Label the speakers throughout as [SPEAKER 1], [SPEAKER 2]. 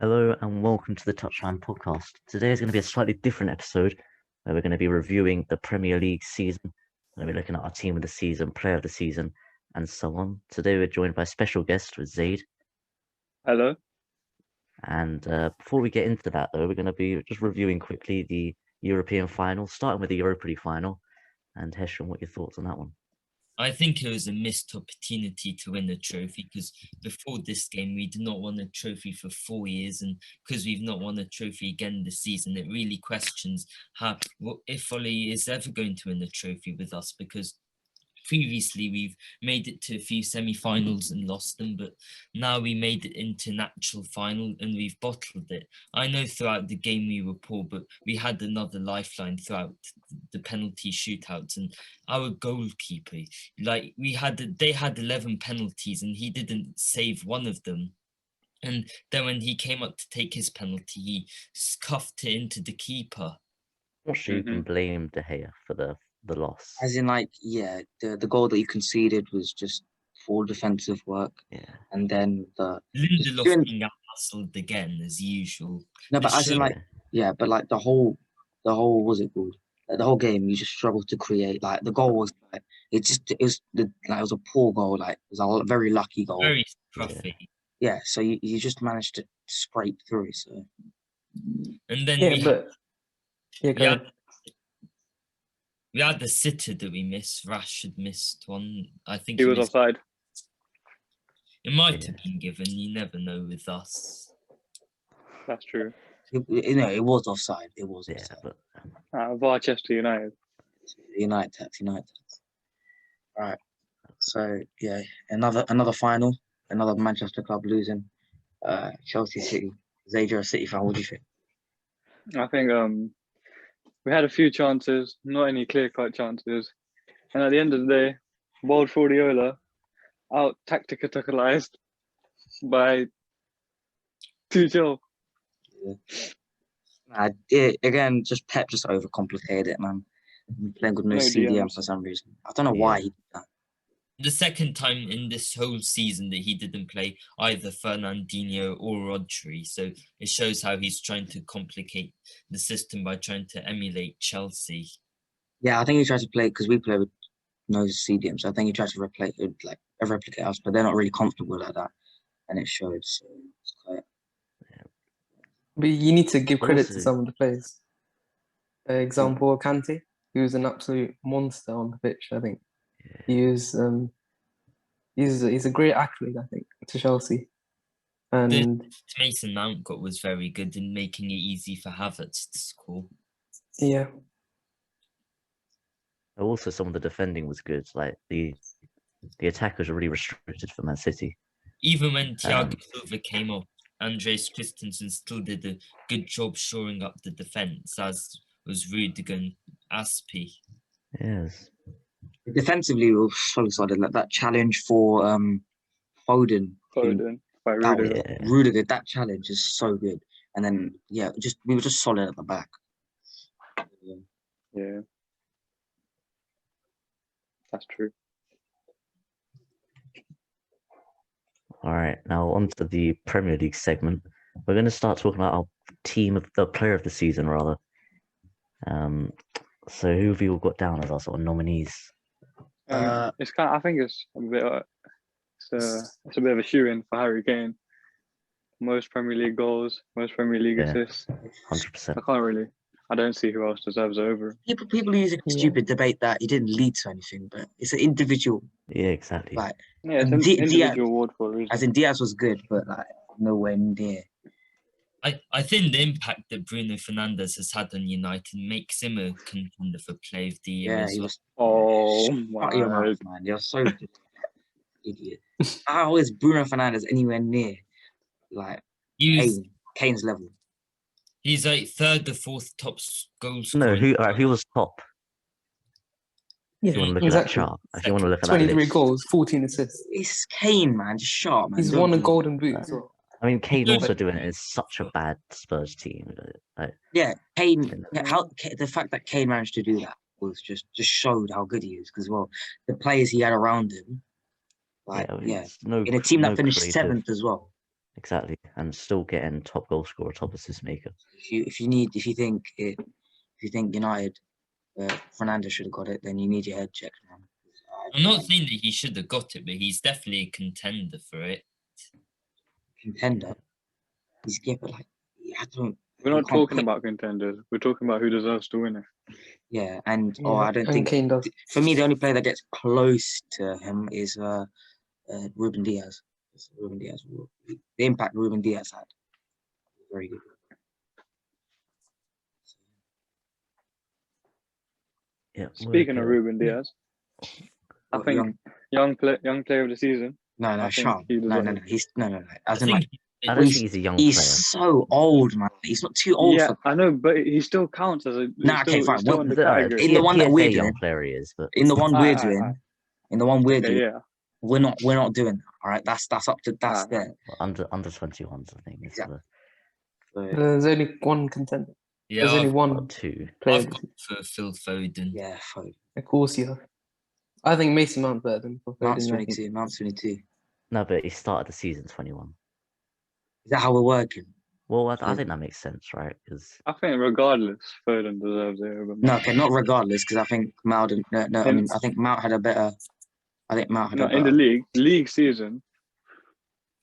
[SPEAKER 1] Hello and welcome to the Touchline podcast. Today is going to be a slightly different episode where we're going to be reviewing the Premier League season. We're going to be looking at our team of the season, player of the season, and so on. Today we're joined by a special guest with Zaid.
[SPEAKER 2] Hello.
[SPEAKER 1] And before we get into that, though, we're going to be just reviewing quickly the European final, starting with the Europa League final. And Hesham, what are your thoughts on that one?
[SPEAKER 3] I think it was a missed opportunity to win the trophy because before this game, we did not win a trophy for 4 years. And because we've not won a trophy again this season, it really questions if Ollie is ever going to win the trophy with us, because previously we've made it to a few semi-finals and lost them, but now we made it into an actual final and we've bottled it. I know throughout the game we were poor, but we had another lifeline throughout the penalty shootouts, and our goalkeeper, they had 11 penalties and he didn't save one of them. And then when he came up to take his penalty, he scuffed it into the keeper.
[SPEAKER 1] Not sure you can blame De Gea for the loss.
[SPEAKER 4] As in, the goal that you conceded was just poor defensive work.
[SPEAKER 1] Yeah.
[SPEAKER 4] And then
[SPEAKER 3] Lindelof being out-hustled again as usual.
[SPEAKER 4] No, but but the whole what's it called? The whole game, you just struggled to create. Like the goal was it was a poor goal. Like it was a very lucky goal.
[SPEAKER 3] Very scruffy.
[SPEAKER 4] Yeah. So you just managed to scrape through. So.
[SPEAKER 3] And then we had the sitter that we missed. Rashford missed one. I think
[SPEAKER 2] he was offside.
[SPEAKER 3] It might have been given. You never know with us.
[SPEAKER 2] That's true.
[SPEAKER 4] It was offside. It was offside.
[SPEAKER 2] But Barchester United.
[SPEAKER 4] United. Right. So another final. Another Manchester club losing. Chelsea City. Zaid, you're a City fan. What do you think?
[SPEAKER 2] I think we had a few chances, not any clear-cut chances. And at the end of the day, Bold Guardiola out tacticalized by Tuchel.
[SPEAKER 4] Again, just Pep just overcomplicated it, man. Playing with no CDM for some reason. I don't know why he did that.
[SPEAKER 3] The second time in this whole season that he didn't play either Fernandinho or Rodri. So it shows how he's trying to complicate the system by trying to emulate Chelsea.
[SPEAKER 4] Yeah, I think he tried to play, because we play with no CDM, so I think he tried to replicate us, but they're not really comfortable like that. And it showed, so it's quite...
[SPEAKER 5] But you need to give credit to some of the players. Example, Kante, he was an absolute monster on the pitch, I think. He's a great athlete, I think, to Chelsea. And
[SPEAKER 3] the Mason Mount got was very good in making it easy for Havertz to score.
[SPEAKER 5] Yeah.
[SPEAKER 1] Also, some of the defending was good. Like the attackers were really restricted for Man City.
[SPEAKER 3] Even when Thiago Silva came up, Andreas Christensen still did a good job shoring up the defence, as was Rudiger and Aspi.
[SPEAKER 1] Yes.
[SPEAKER 4] Defensively, we were solid. Like that challenge for Foden
[SPEAKER 2] by Rudiger.
[SPEAKER 4] Rudiger, that challenge is so good. And then we were just solid at the back.
[SPEAKER 2] Yeah, that's true.
[SPEAKER 1] All right, now on to the Premier League segment. We're going to start talking about our team of the player of the season, rather. So who have you all got down as our sort of nominees?
[SPEAKER 2] I think it's a bit. It's a bit of a shoe-in for Harry Kane. Most Premier League goals, most Premier League assists.
[SPEAKER 1] 100%.
[SPEAKER 2] I don't see who else deserves it over.
[SPEAKER 4] People use a stupid debate that he didn't lead to anything, but it's an individual.
[SPEAKER 1] Yeah, exactly.
[SPEAKER 2] It's an individual award for a reason.
[SPEAKER 4] As in Diaz was good, but nowhere near.
[SPEAKER 3] I think the impact that Bruno Fernandes has had on United makes him a contender for Player of the Year.
[SPEAKER 4] Yeah, he was.
[SPEAKER 2] Oh my
[SPEAKER 4] God, man! You're so idiot. How is Bruno Fernandes anywhere near Kane's level?
[SPEAKER 3] He's like third or fourth top goal
[SPEAKER 1] scorer. No, who was top?
[SPEAKER 5] Yeah,
[SPEAKER 1] if you want to look at that chart, if you want to look at
[SPEAKER 5] 23 goals, 14 assists.
[SPEAKER 4] It's Kane, man. Just sharp, man.
[SPEAKER 5] He's won a golden boot as well.
[SPEAKER 1] I mean, Kane also doing it is such a bad Spurs team.
[SPEAKER 4] Kane. The fact that Kane managed to do that was just showed how good he is. Because the players he had around him, in a team that finished seventh as well.
[SPEAKER 1] exactly, and still getting top goal scorer, top assist maker.
[SPEAKER 4] If you think United, Fernandes should have got it, then you need your head checked, man.
[SPEAKER 3] I'm not saying that he should have got it, but he's definitely a contender for it.
[SPEAKER 4] Contender. He's but like I don't.
[SPEAKER 2] We're not talking about contenders. We're talking about who deserves to win it.
[SPEAKER 4] Yeah, and
[SPEAKER 5] Yeah,
[SPEAKER 4] I don't think
[SPEAKER 5] Kane does.
[SPEAKER 4] For me, the only player that gets close to him is Ruben Diaz. Ruben Diaz. The impact Ruben Diaz had. Very good.
[SPEAKER 1] Yeah.
[SPEAKER 2] Speaking of Ruben Diaz, I think young player of the season.
[SPEAKER 4] No, Sean. No. He's no. As in, like,
[SPEAKER 1] I don't think he's a young player.
[SPEAKER 4] He's so old, man. He's not too old.
[SPEAKER 2] Yeah, I know, but he still counts as a.
[SPEAKER 4] Nah, okay, fine.
[SPEAKER 2] Still in the category.
[SPEAKER 4] In the one that we're
[SPEAKER 1] young
[SPEAKER 4] doing,
[SPEAKER 1] player he is, but
[SPEAKER 4] in the one we're doing,
[SPEAKER 2] Yeah.
[SPEAKER 4] we're not doing that. All right, that's up to there.
[SPEAKER 1] Under 21s, I think.
[SPEAKER 4] Exactly.
[SPEAKER 5] There's only one contender.
[SPEAKER 3] Yeah,
[SPEAKER 5] There's only
[SPEAKER 3] I've
[SPEAKER 5] one
[SPEAKER 1] got two.
[SPEAKER 5] player.
[SPEAKER 3] I've got for Phil Foden.
[SPEAKER 4] Yeah, Foden.
[SPEAKER 5] Of course, you have. I think Mason Mount's better than Phil
[SPEAKER 4] Mount's
[SPEAKER 5] Foden.
[SPEAKER 4] 22. Mount's 22.
[SPEAKER 1] No, but he started the season 21.
[SPEAKER 4] Is that how we're working?
[SPEAKER 1] Well, I think that makes sense, right? Because
[SPEAKER 2] I think regardless, Foden deserves it.
[SPEAKER 4] No, okay, not regardless, because I think Mount. No, I mean, I think Mount had a better.
[SPEAKER 2] In the league season.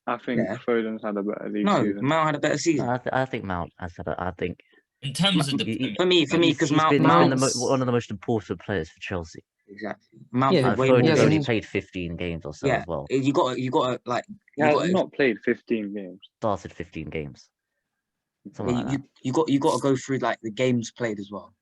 [SPEAKER 2] I think Foden's had a better league season.
[SPEAKER 4] No, Mount had a better season.
[SPEAKER 1] no, I think Mount has had. I think
[SPEAKER 3] In terms of the
[SPEAKER 4] for me, because
[SPEAKER 1] he's been
[SPEAKER 5] one
[SPEAKER 1] of the most important players for Chelsea.
[SPEAKER 4] Exactly. Mount
[SPEAKER 5] Yeah,
[SPEAKER 4] played way
[SPEAKER 1] Foden's
[SPEAKER 4] more
[SPEAKER 1] only
[SPEAKER 4] games.
[SPEAKER 1] played 15 games or so
[SPEAKER 4] Yeah,
[SPEAKER 1] as well.
[SPEAKER 4] you got to like.
[SPEAKER 2] He has not played 15 games.
[SPEAKER 1] Started 15 games. Something like that.
[SPEAKER 4] You got to go through like the games played as well.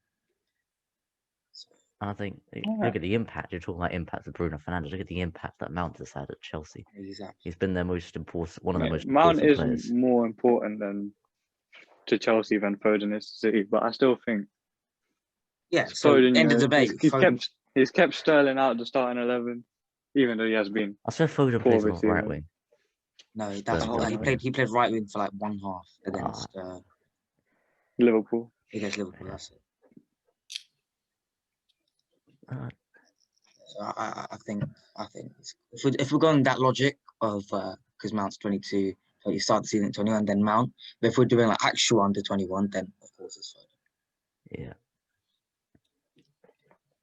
[SPEAKER 1] And I think look at the impact. You're talking about impact of Bruno Fernandes. Look at the impact that Mount has had at Chelsea.
[SPEAKER 4] Exactly.
[SPEAKER 1] He's been their most important, one of the most
[SPEAKER 2] Mount
[SPEAKER 1] important
[SPEAKER 2] is
[SPEAKER 1] players.
[SPEAKER 2] more important to Chelsea than Foden is to City, but I still think.
[SPEAKER 4] Yeah. So
[SPEAKER 2] Foden,
[SPEAKER 4] end of debate.
[SPEAKER 2] He's kept Sterling out the starting 11, even though he has been.
[SPEAKER 1] I swear Foden
[SPEAKER 2] poor
[SPEAKER 1] plays
[SPEAKER 2] this
[SPEAKER 1] on
[SPEAKER 2] season.
[SPEAKER 1] right wing.
[SPEAKER 4] No, he played right wing for like one half against
[SPEAKER 2] Liverpool.
[SPEAKER 4] Against Liverpool. That's it. So I think if we're going that logic of because Mount's 22, so you start the season at 21, then Mount. But if we're doing like actual under 21, then of course it's Foden.
[SPEAKER 1] Yeah.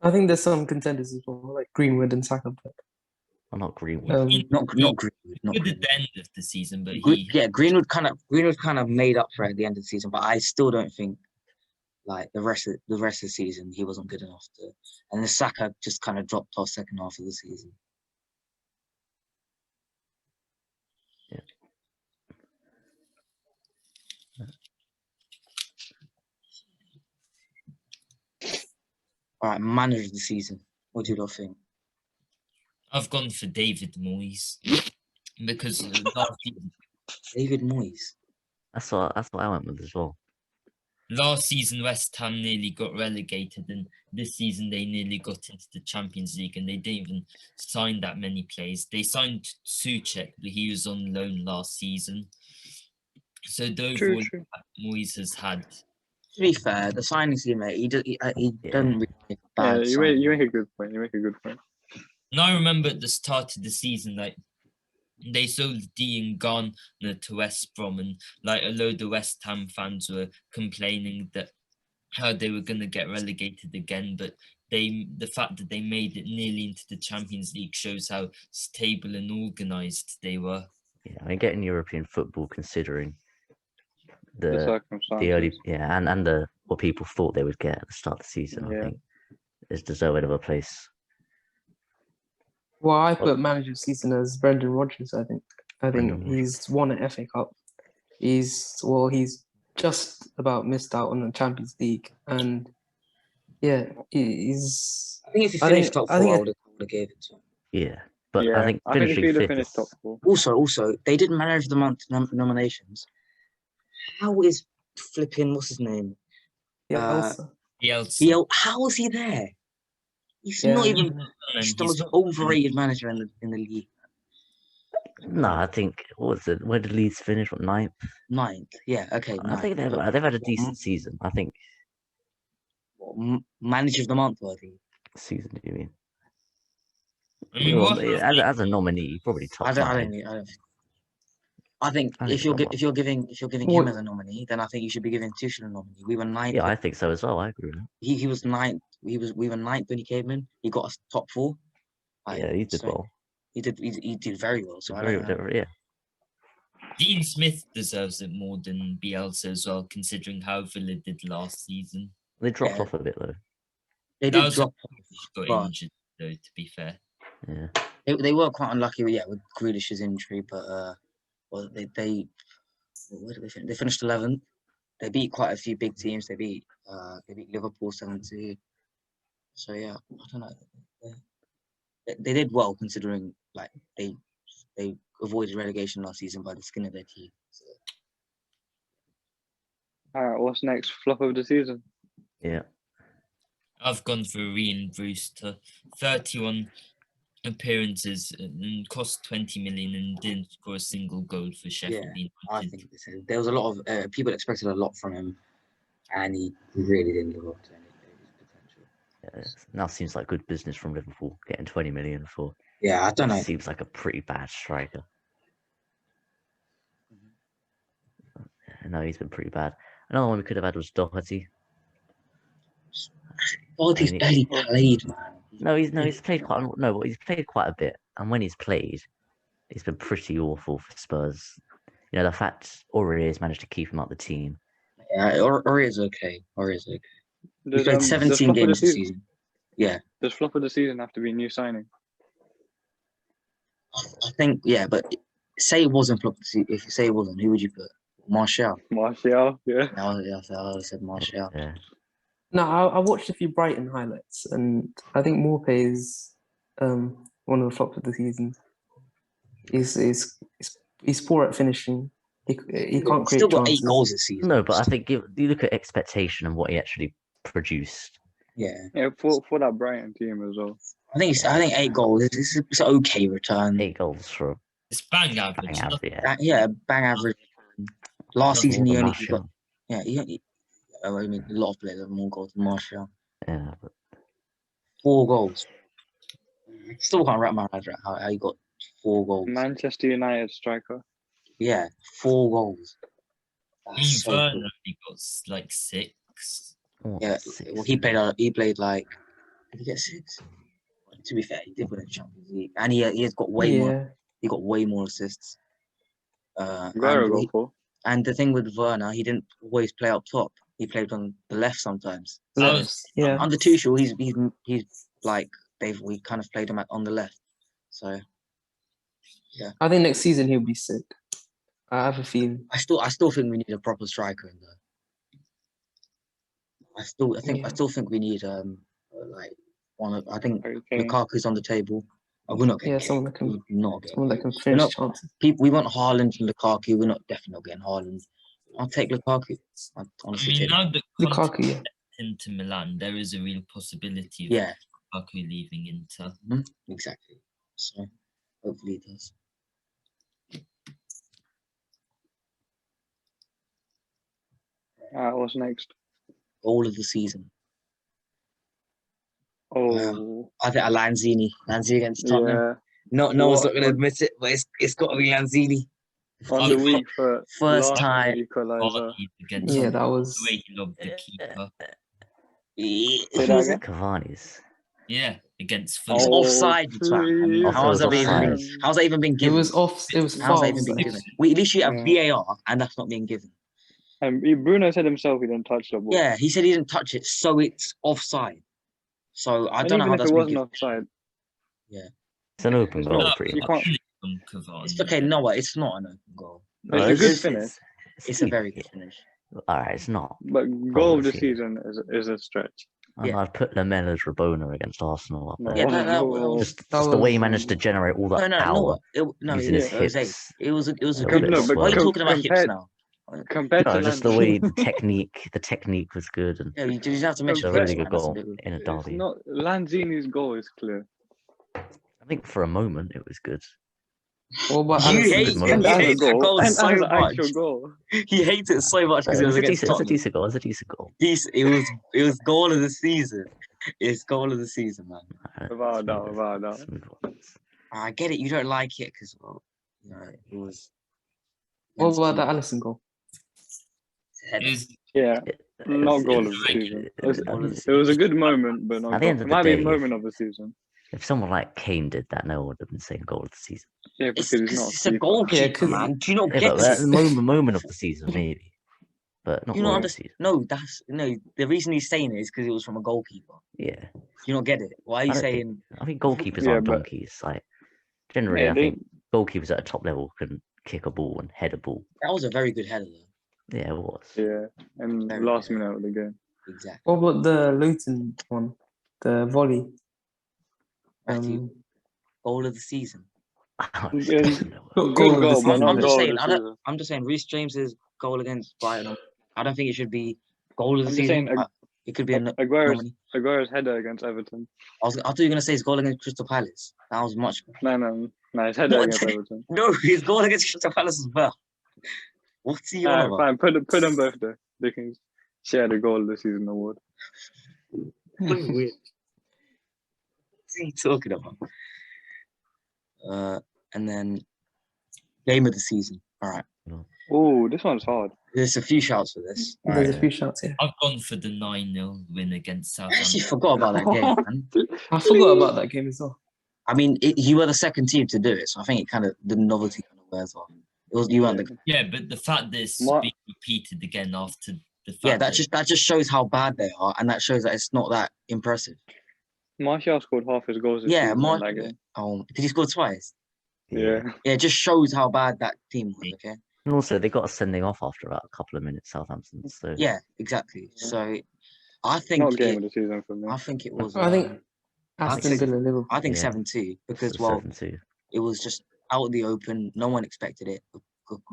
[SPEAKER 5] I think there's some contenders as well, like Greenwood and Saka.
[SPEAKER 1] Well, not Greenwood.
[SPEAKER 4] Not Greenwood. Not
[SPEAKER 3] Good
[SPEAKER 4] Greenwood.
[SPEAKER 3] at the end of the season, but
[SPEAKER 4] Greenwood kind of made up for it at the end of the season, but I still don't think like the rest of the season he wasn't good enough to. And the Saka just kind of dropped off second half of the season.
[SPEAKER 1] Yeah.
[SPEAKER 4] All right, manager of the season. What do you lot think?
[SPEAKER 3] I've gone for David Moyes because last season,
[SPEAKER 4] David Moyes.
[SPEAKER 1] That's what I went with as well.
[SPEAKER 3] last season West Ham nearly got relegated, and this season they nearly got into the Champions League, and they didn't even sign that many players. They signed Souček, but he was on loan last season. So the overall impact Moyes has had.
[SPEAKER 4] To be fair, the signings he made, he doesn't really make a bad
[SPEAKER 2] you make a good point. You make a good point.
[SPEAKER 3] And I remember at the start of the season, like they sold Dean Garner to West Brom, and like a load of West Ham fans were complaining that how they were going to get relegated again. But the fact that they made it nearly into the Champions League shows how stable and organised they were.
[SPEAKER 1] Yeah, I mean, getting European football, considering
[SPEAKER 2] The
[SPEAKER 1] early and the what people thought they would get at the start of the season, I think is deserving of a place.
[SPEAKER 5] Well, I put manager of the season as Brendan Rodgers. I think he's won an FA Cup. He's just about missed out on the Champions League, and he's.
[SPEAKER 4] I think if he finished top four, I would have gave it to him.
[SPEAKER 1] Yeah, but I think finishing
[SPEAKER 2] if
[SPEAKER 1] fifth.
[SPEAKER 2] Finished top four.
[SPEAKER 4] Also, they did manager of the month nominations. How is flipping what's his name?
[SPEAKER 3] Bielsa.
[SPEAKER 4] How was he there? He's not even. He's the most overrated manager in the league.
[SPEAKER 1] No, I think what was it? Where did Leeds finish? What, ninth?
[SPEAKER 4] Ninth, yeah, okay.
[SPEAKER 1] I think they've had a decent season. I think.
[SPEAKER 4] Manager of the month, I think.
[SPEAKER 1] Season, do you mean?
[SPEAKER 3] I mean,
[SPEAKER 1] as a nominee, probably top five.
[SPEAKER 4] I think
[SPEAKER 1] I think
[SPEAKER 4] if you're
[SPEAKER 1] he's done
[SPEAKER 4] if you're giving him
[SPEAKER 5] What-
[SPEAKER 4] as a nominee, then I think you should be giving Tuchel a nominee. We were ninth.
[SPEAKER 1] Yeah, I think so as well. I agree with that.
[SPEAKER 4] He was ninth. We were ninth when he came in. He got us top 4.
[SPEAKER 1] Yeah, he did
[SPEAKER 4] so
[SPEAKER 1] well.
[SPEAKER 4] He did very well. So I
[SPEAKER 1] Very,
[SPEAKER 4] don't know.
[SPEAKER 1] very, yeah.
[SPEAKER 3] Dean Smith deserves it more than Bielsa as well, considering how Villa did last season.
[SPEAKER 1] They dropped
[SPEAKER 4] Yeah.
[SPEAKER 1] off a bit though.
[SPEAKER 4] They
[SPEAKER 3] That
[SPEAKER 4] did
[SPEAKER 3] was
[SPEAKER 4] drop
[SPEAKER 3] got
[SPEAKER 4] but
[SPEAKER 3] injured though, to be fair.
[SPEAKER 1] Yeah.
[SPEAKER 4] they were quite unlucky. Yeah, with Grealish's injury, but well, they where did they finish? They finished 11th. They beat quite a few big teams. They beat Liverpool 7-2. So yeah, I don't know. They did well considering like they avoided relegation last season by the skin of their teeth. So.
[SPEAKER 2] All right, what's next? Flop of the season.
[SPEAKER 1] Yeah.
[SPEAKER 3] I've gone for Ryan Brewster, 31 appearances and cost 20 million and didn't score a single goal for Sheffield United.
[SPEAKER 4] I think there was a lot of people expected a lot from him, and he really didn't live up to any of his potential.
[SPEAKER 1] Yeah, now seems like good business from Liverpool, getting 20 million for.
[SPEAKER 4] Yeah, I don't know.
[SPEAKER 1] Seems like a pretty bad striker. No, he's been pretty bad. Another one we could have had was Doherty.
[SPEAKER 4] Doherty's barely played, man.
[SPEAKER 1] He's played but he's played quite a bit, and when he's played, it's been pretty awful for Spurs. You know, the fact Aurier's managed to keep him up the team.
[SPEAKER 4] Yeah, Aurier's okay. Aurier's okay. He
[SPEAKER 2] Does,
[SPEAKER 4] played 17 games this
[SPEAKER 2] season?
[SPEAKER 4] season. Yeah.
[SPEAKER 2] Does flop of the season have to be new signing?
[SPEAKER 4] I think, yeah, but say it wasn't flop. If you say it wasn't, who would you put? Martial.
[SPEAKER 2] Martial, yeah.
[SPEAKER 4] I would have said Martial.
[SPEAKER 1] Yeah.
[SPEAKER 5] No, I watched a few Brighton highlights, and I think Morpay is one of the flops of the season. He's poor at finishing. He can't create
[SPEAKER 4] Still got
[SPEAKER 5] chances.
[SPEAKER 4] 8 goals this season.
[SPEAKER 1] No, but I think you look at expectation and what he actually produced.
[SPEAKER 4] Yeah.
[SPEAKER 2] Yeah, for that Brighton team as well.
[SPEAKER 4] I think 8 goals. It's an okay return.
[SPEAKER 1] 8 goals for
[SPEAKER 3] It's bang average.
[SPEAKER 1] bang average. Yeah.
[SPEAKER 4] Yeah, bang average. Last season he
[SPEAKER 1] More than
[SPEAKER 4] only
[SPEAKER 1] Martial.
[SPEAKER 4] got I mean a lot of players have more goals than Martial.
[SPEAKER 1] Yeah, but
[SPEAKER 4] 4 goals. Still can't wrap my head around how he got 4 goals.
[SPEAKER 2] Manchester United striker.
[SPEAKER 4] Yeah, 4 goals. That's so
[SPEAKER 3] Werner
[SPEAKER 4] good.
[SPEAKER 3] only got like 6.
[SPEAKER 1] what,
[SPEAKER 4] Yeah,
[SPEAKER 1] 6?
[SPEAKER 4] well, he played like. Did he get 6? To be fair, he did win the Champions League, and he has got way more.
[SPEAKER 5] Yeah,
[SPEAKER 4] He got way more assists.
[SPEAKER 2] Very
[SPEAKER 4] And,
[SPEAKER 2] well for.
[SPEAKER 4] and the thing with Werner, he didn't always play up top. He played on the left sometimes.
[SPEAKER 5] yeah.
[SPEAKER 4] Under Tuchel, he's like we kind of played him on the left. So
[SPEAKER 5] I think next season he'll be sick. I have a feeling.
[SPEAKER 4] I still think we need a proper striker in there. I still think we need like one of. I think
[SPEAKER 2] Okay.
[SPEAKER 4] Lukaku's on the table. We're not getting
[SPEAKER 5] Someone that can
[SPEAKER 4] We're not getting
[SPEAKER 5] someone that can
[SPEAKER 4] We're
[SPEAKER 5] finish
[SPEAKER 4] not-
[SPEAKER 5] chances.
[SPEAKER 4] we want Haaland and Lukaku. We're not definitely not getting Haaland. I'll take Lukaku. I'll
[SPEAKER 3] I
[SPEAKER 4] honestly
[SPEAKER 3] mean,
[SPEAKER 4] take
[SPEAKER 3] now that
[SPEAKER 5] Lukaku,
[SPEAKER 3] Conte
[SPEAKER 5] yeah.
[SPEAKER 3] into Milan, there is a real possibility of
[SPEAKER 4] Yeah,
[SPEAKER 3] Lukaku leaving Inter.
[SPEAKER 4] exactly. So hopefully it does.
[SPEAKER 2] What's next?
[SPEAKER 4] Goal of the season.
[SPEAKER 2] Oh,
[SPEAKER 4] I think Lanzini against Tottenham.
[SPEAKER 2] yeah.
[SPEAKER 4] No one's not
[SPEAKER 2] What-
[SPEAKER 4] going to admit it, but it's got to be Lanzini.
[SPEAKER 2] On the week for
[SPEAKER 4] First
[SPEAKER 2] last
[SPEAKER 4] time.
[SPEAKER 2] equaliser.
[SPEAKER 3] Vardy against
[SPEAKER 5] Yeah,
[SPEAKER 3] the
[SPEAKER 5] that was.
[SPEAKER 3] way he loved the keeper.
[SPEAKER 2] Say that again?
[SPEAKER 1] Cavani's.
[SPEAKER 3] Yeah, against
[SPEAKER 4] It's
[SPEAKER 3] Fulham.
[SPEAKER 4] offside, you twat.
[SPEAKER 1] Oh,
[SPEAKER 4] How's that
[SPEAKER 1] offside.
[SPEAKER 4] even been
[SPEAKER 5] It
[SPEAKER 4] given?
[SPEAKER 5] was off. It was
[SPEAKER 4] How's
[SPEAKER 5] far
[SPEAKER 4] that even been
[SPEAKER 5] offside.
[SPEAKER 4] given? We literally have
[SPEAKER 2] Yeah.
[SPEAKER 4] VAR, and that's not being given.
[SPEAKER 2] And Bruno said himself he didn't touch the ball.
[SPEAKER 4] Yeah, he said he didn't touch it, so it's offside. So I
[SPEAKER 2] And
[SPEAKER 4] don't know
[SPEAKER 2] even
[SPEAKER 4] how
[SPEAKER 2] if
[SPEAKER 4] that's
[SPEAKER 2] it
[SPEAKER 4] been
[SPEAKER 2] wasn't
[SPEAKER 4] given.
[SPEAKER 2] offside,
[SPEAKER 1] It's an open
[SPEAKER 2] It's
[SPEAKER 1] goal,
[SPEAKER 2] not-
[SPEAKER 1] pretty
[SPEAKER 2] you
[SPEAKER 1] much.
[SPEAKER 2] can't-
[SPEAKER 3] Cavani.
[SPEAKER 4] It's okay, no, it's not an open goal.
[SPEAKER 2] It's a good finish.
[SPEAKER 4] It's a very good finish.
[SPEAKER 1] All right, it's not.
[SPEAKER 2] but goal of the
[SPEAKER 1] Obviously.
[SPEAKER 2] season is a stretch.
[SPEAKER 1] And I'd put Lamella's Rabona against Arsenal up
[SPEAKER 2] No,
[SPEAKER 1] there.
[SPEAKER 4] Yeah,
[SPEAKER 2] wasn't-
[SPEAKER 4] that
[SPEAKER 2] no,
[SPEAKER 4] was-
[SPEAKER 1] Just
[SPEAKER 5] That
[SPEAKER 1] the way he
[SPEAKER 5] was-
[SPEAKER 1] managed to generate all that power
[SPEAKER 4] no,
[SPEAKER 1] using
[SPEAKER 4] it
[SPEAKER 1] his
[SPEAKER 4] was
[SPEAKER 1] hips.
[SPEAKER 4] it was a
[SPEAKER 1] No,
[SPEAKER 4] good.
[SPEAKER 1] but
[SPEAKER 4] Why are you
[SPEAKER 1] com-
[SPEAKER 4] talking about hips
[SPEAKER 2] compared-
[SPEAKER 4] now?
[SPEAKER 2] compared
[SPEAKER 1] No,
[SPEAKER 2] to
[SPEAKER 1] just the
[SPEAKER 2] Lanzini.
[SPEAKER 1] way the technique was good, and
[SPEAKER 4] Yeah, you just have to
[SPEAKER 1] it's
[SPEAKER 4] mention
[SPEAKER 1] a
[SPEAKER 2] Compared-
[SPEAKER 1] really
[SPEAKER 4] hips,
[SPEAKER 1] good
[SPEAKER 4] man, that's
[SPEAKER 1] goal
[SPEAKER 4] a bit-
[SPEAKER 1] in a
[SPEAKER 2] It's
[SPEAKER 1] derby.
[SPEAKER 2] not Lanzini's goal is clear.
[SPEAKER 1] I think for a moment it was good.
[SPEAKER 5] What about
[SPEAKER 4] You
[SPEAKER 5] Alisson?
[SPEAKER 4] hate
[SPEAKER 1] Good
[SPEAKER 4] it.
[SPEAKER 1] moment.
[SPEAKER 2] And
[SPEAKER 4] You
[SPEAKER 2] as a
[SPEAKER 4] hate that
[SPEAKER 2] goal,
[SPEAKER 4] goal
[SPEAKER 2] and as
[SPEAKER 4] so
[SPEAKER 2] an
[SPEAKER 4] much.
[SPEAKER 2] actual goal.
[SPEAKER 4] He hates it so much because it was against
[SPEAKER 1] It's a
[SPEAKER 4] Tottenham.
[SPEAKER 1] decent goal. It's a decent goal.
[SPEAKER 4] It was goal of the season. It's goal of the season, man.
[SPEAKER 1] Alright,
[SPEAKER 2] Without a
[SPEAKER 1] let's
[SPEAKER 2] doubt,
[SPEAKER 1] move
[SPEAKER 2] without a
[SPEAKER 1] on,
[SPEAKER 2] doubt.
[SPEAKER 1] let's move on.
[SPEAKER 4] I get it. You don't like it because, well, you know, it was.
[SPEAKER 5] What
[SPEAKER 4] against
[SPEAKER 5] about the
[SPEAKER 4] Cuba.
[SPEAKER 5] Alisson goal?
[SPEAKER 3] It was,
[SPEAKER 2] Yeah, not goal of the season. It was a good moment, but not
[SPEAKER 1] At the
[SPEAKER 2] goal.
[SPEAKER 1] end
[SPEAKER 2] It
[SPEAKER 1] of the
[SPEAKER 2] might be a
[SPEAKER 1] day,
[SPEAKER 2] moment of the season.
[SPEAKER 1] if someone like Kane did that, no one would have been saying goal of the season.
[SPEAKER 2] Yeah,
[SPEAKER 4] It's
[SPEAKER 2] because he's
[SPEAKER 4] because
[SPEAKER 2] not
[SPEAKER 4] it's a
[SPEAKER 2] keeper.
[SPEAKER 4] goalkeeper,
[SPEAKER 5] Yeah, 'cause-
[SPEAKER 4] man. Do you not
[SPEAKER 1] Yeah,
[SPEAKER 4] get
[SPEAKER 1] but that's
[SPEAKER 4] it?
[SPEAKER 1] the moment of the season, maybe. But not
[SPEAKER 4] Do you
[SPEAKER 1] goal
[SPEAKER 4] not
[SPEAKER 1] of the
[SPEAKER 4] understand?
[SPEAKER 1] season.
[SPEAKER 4] No, that's no. The reason he's saying it is because it was from a goalkeeper.
[SPEAKER 1] Yeah.
[SPEAKER 4] Do you not get it? Why are you
[SPEAKER 1] I don't think-
[SPEAKER 4] saying?
[SPEAKER 1] I think goalkeepers
[SPEAKER 2] Yeah,
[SPEAKER 1] aren't
[SPEAKER 2] but-
[SPEAKER 1] donkeys. Like generally,
[SPEAKER 2] Yeah,
[SPEAKER 1] I think goalkeepers at a top level can kick a ball and head a ball.
[SPEAKER 4] That was a very good header, though.
[SPEAKER 1] Yeah, it was.
[SPEAKER 2] Yeah, and
[SPEAKER 4] Very
[SPEAKER 2] last
[SPEAKER 4] good.
[SPEAKER 2] minute of the game.
[SPEAKER 4] Exactly.
[SPEAKER 5] What about the Luton one? The volley.
[SPEAKER 4] Matthew, goal of the season.
[SPEAKER 2] Yeah.
[SPEAKER 5] Goal
[SPEAKER 2] Good
[SPEAKER 5] of the
[SPEAKER 2] goal,
[SPEAKER 5] season.
[SPEAKER 2] but not
[SPEAKER 4] I'm just
[SPEAKER 2] goal of
[SPEAKER 4] saying.
[SPEAKER 2] the
[SPEAKER 4] I
[SPEAKER 2] season.
[SPEAKER 4] don't, I'm just saying. Reece James's goal against Brighton. I don't think it should be goal of the
[SPEAKER 2] I'm just
[SPEAKER 4] season.
[SPEAKER 2] saying,
[SPEAKER 4] It could be a
[SPEAKER 2] Aguero's header against Everton.
[SPEAKER 4] I thought you were gonna say his goal against Crystal Palace. That was much better.
[SPEAKER 2] No, his header
[SPEAKER 4] What?
[SPEAKER 2] against Everton.
[SPEAKER 4] No, his goal against Crystal Palace was better. What's he on about?
[SPEAKER 2] Fine, put them both there. They can share the goal of the season award.
[SPEAKER 4] Weird. What's he talking about? And then game of the season. All right.
[SPEAKER 2] Oh, this one's hard.
[SPEAKER 4] There's a few shouts for this. All
[SPEAKER 5] There's
[SPEAKER 4] right.
[SPEAKER 5] a few shots here.
[SPEAKER 3] I've gone for the 9-0 win against
[SPEAKER 4] I actually
[SPEAKER 3] Southampton.
[SPEAKER 4] forgot about that game, man.
[SPEAKER 5] I forgot about that game as well.
[SPEAKER 4] I mean, you were the second team to do it, so I think it kind of the novelty kind of wears off. It was you weren't the
[SPEAKER 3] Yeah, but the fact that it's
[SPEAKER 2] What?
[SPEAKER 3] being repeated again after the fact
[SPEAKER 4] that just shows how bad they are, and that shows that it's not that impressive.
[SPEAKER 2] Martial scored half his goals this
[SPEAKER 4] Yeah,
[SPEAKER 2] season in that
[SPEAKER 4] Mark.
[SPEAKER 2] game.
[SPEAKER 4] Did he score twice?
[SPEAKER 2] Yeah.
[SPEAKER 4] Yeah, it just shows how bad that team was. Okay.
[SPEAKER 1] And also, they got a sending off after about a couple of minutes, Southampton. So
[SPEAKER 4] Yeah, exactly. So I think
[SPEAKER 2] Not game of the season for me.
[SPEAKER 4] I think it was.
[SPEAKER 5] I think Aston
[SPEAKER 4] think-
[SPEAKER 5] Villa, Liverpool.
[SPEAKER 4] I think
[SPEAKER 1] Yeah.
[SPEAKER 4] 7-2 because
[SPEAKER 1] it's
[SPEAKER 4] well,
[SPEAKER 1] 7-2.
[SPEAKER 4] it was just out in the open. No one expected it.